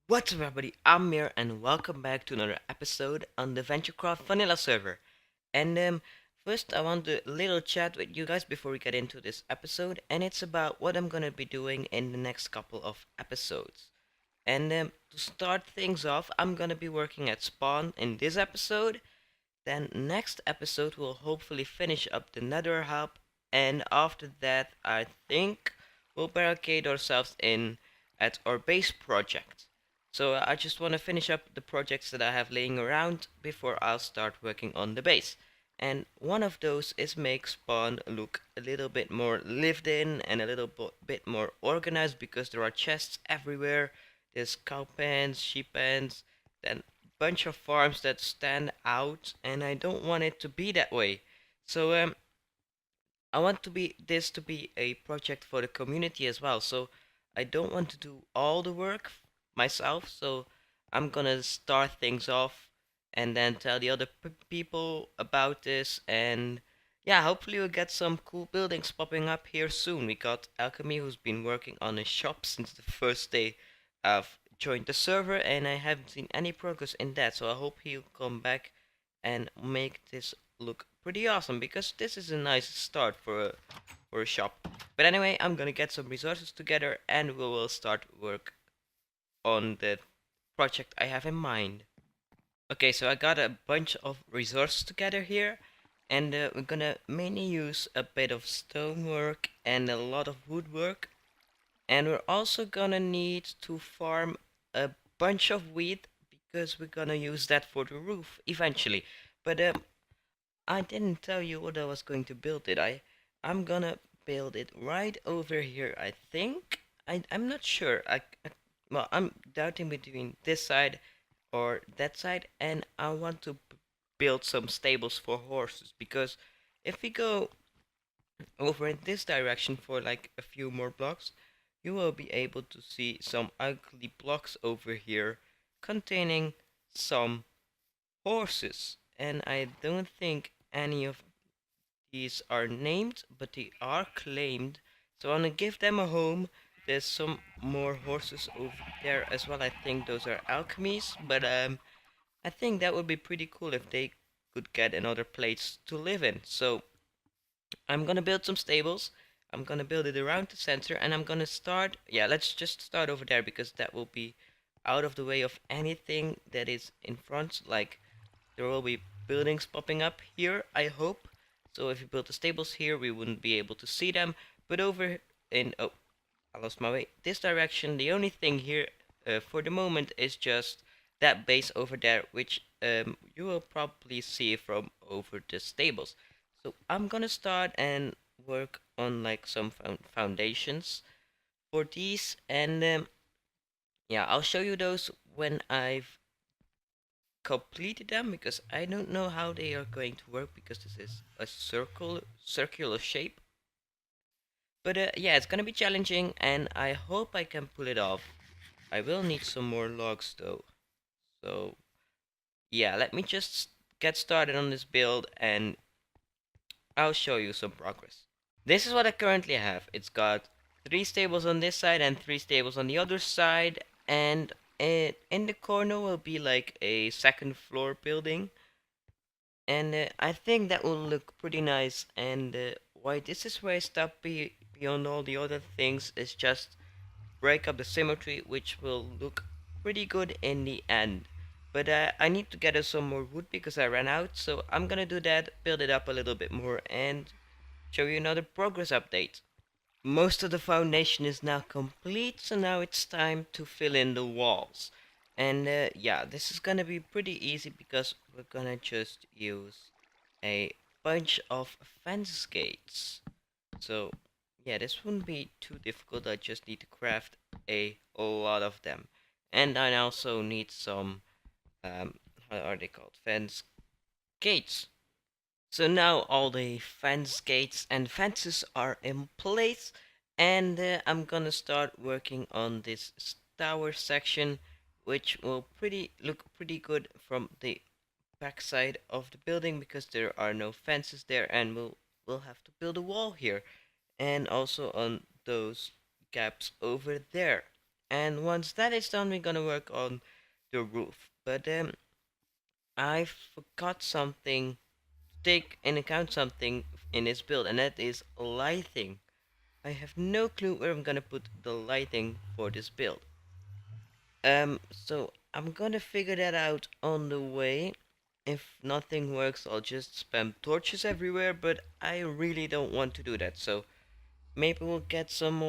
What's up, everybody? I'm Mir, and welcome back to another episode on the VentureKraft Vanilla server. And first, I want a little chat with you guys before we get into this episode, and it's about what I'm gonna be doing in the next couple of episodes. And to start things off, I'm gonna be working at Spawn in this episode. Then next episode, we'll hopefully finish up the Nether Hub, and after that, I think we'll barricade ourselves in at our base project. So I just want to finish up the projects that I have laying around before I'll start working on the base. And one of those is make Spawn look a little bit more lived in and a little bit more organized because there are chests everywhere. There's cow pens, sheep pens, then bunch of farms that stand out, and I don't want it to be that way. So I want to be this to be a project for the community as well. So I don't want to do all the work myself. So I'm gonna start things off and then tell the other people about this. And yeah, hopefully we'll get some cool buildings popping up here soon. We got Alchemy, who's been working on a shop since the first day I've joined the server, and I haven't seen any progress in that. So I hope he'll come back and make this look pretty awesome, because this is a nice start for a shop. But anyway, I'm gonna get some resources together and we will start work on the project I have in mind. Okay, so I got a bunch of resources together here, and we're gonna mainly use a bit of stonework and a lot of woodwork, and we're also gonna need to farm a bunch of wheat because we're gonna use that for the roof eventually. But I didn't tell you what I was going to build it. I'm gonna build it right over here. I think I'm not sure. Well, I'm doubting between this side or that side, and I want to build some stables for horses, because if we go over in this direction for like a few more blocks, you will be able to see some ugly blocks over here containing some horses, and I don't think any of these are named, but they are claimed. So I'm gonna give them a home. There's some more horses over there as well. I think those are alchemies, but I think that would be pretty cool if they could get another place to live in. So I'm gonna build some stables. I'm gonna build it around the center, and I'm gonna start. Yeah, let's just start over there because that will be out of the way of anything that is in front. Like, there will be buildings popping up here, I hope. So if we build the stables here, we wouldn't be able to see them. But over in, oh, I lost my way, this direction, the only thing here for the moment is just that base over there, which you will probably see from over the stables. So I'm gonna start and work on like some foundations for these, and yeah, I'll show you those when I've completed them, because I don't know how they are going to work because this is a circular shape. But yeah, it's gonna be challenging, and I hope I can pull it off. I will need some more logs though. So yeah, let me just get started on this build and I'll show you some progress. This is what I currently have. It's got 3 stables on this side and 3 stables on the other side, and in the corner will be like a second floor building, and I think that will look pretty nice. And why this is where I stop beyond all the other things is just break up the symmetry, which will look pretty good in the end. But I need to gather some more wood because I ran out, so I'm gonna do that, build it up a little bit more, and show you another progress update. Most of the foundation is now complete, so now it's time to fill in the walls. And yeah, this is gonna be pretty easy because we're gonna just use a bunch of fence gates. So yeah, this wouldn't be too difficult. I just need to craft a lot of them. And I also need some, how are they called? Fence gates. So now all the fence gates and fences are in place, and I'm gonna start working on this tower section, which will pretty look pretty good from the backside of the building because there are no fences there, and we'll have to build a wall here, and also on those gaps over there. And once that is done, we're gonna work on the roof. But I forgot something, take in account something in this build, and that is lighting. I have no clue where I'm gonna put the lighting for this build. So I'm gonna figure that out on the way. If nothing works, I'll just spam torches everywhere, but I really don't want to do that. So maybe we'll get some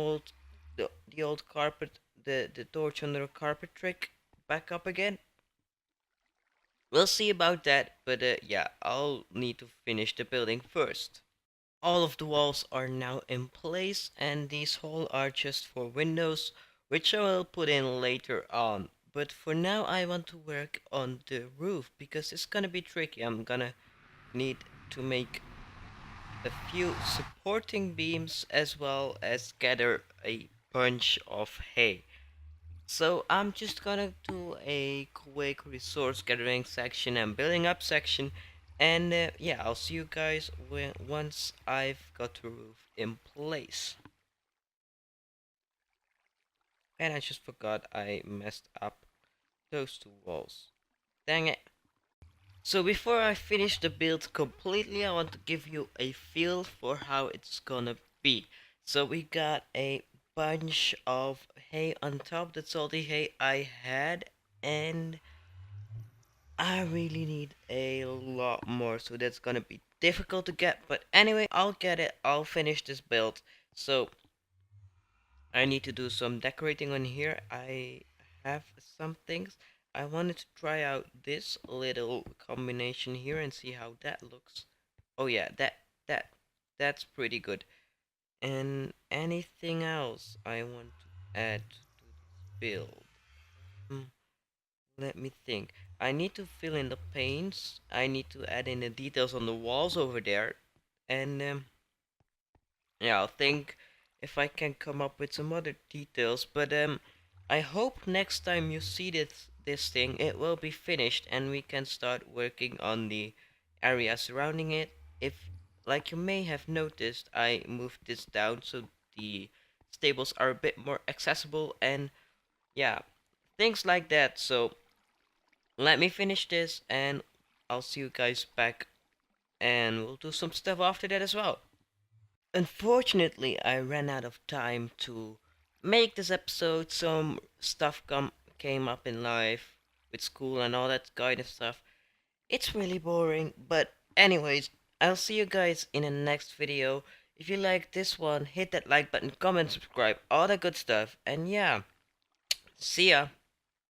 the old carpet, the torch under a carpet trick back up again. We'll see about that, but yeah, I'll need to finish the building first. All of the walls are now in place, and these holes are just for windows, which I will put in later on. But for now, I want to work on the roof because it's gonna be tricky. I'm gonna need to make a few supporting beams as well as gather a bunch of hay. So I'm just gonna do a quick resource gathering section and building up section, and yeah, I'll see you guys once I've got the roof in place. And I just forgot I messed up those two walls. Dang it. So before I finish the build completely, I want to give you a feel for how it's gonna be. So we got a bunch of hay on top, that's all the hay I had, and I really need a lot more, so that's gonna be difficult to get. But anyway, I'll get it. I'll finish this build. So I need to do some decorating on here. I have some things. I wanted to try out this little combination here and see how that looks. Oh yeah, that that's pretty good. And anything else I want to add to this build? Hmm. Let me think. I need to fill in the paints. I need to add in the details on the walls over there. And yeah, I'll think if I can come up with some other details. But I hope next time you see this thing, it will be finished and we can start working on the area surrounding it. If, like you may have noticed, I moved this down so the stables are a bit more accessible and yeah, things like that. So let me finish this and I'll see you guys back and we'll do some stuff after that as well. Unfortunately, I ran out of time to make this episode. Some stuff came up in life with school and all that kind of stuff. It's really boring, but anyways, I'll see you guys in the next video. If you like this one, hit that like button, comment, subscribe, all that good stuff. And yeah, see ya.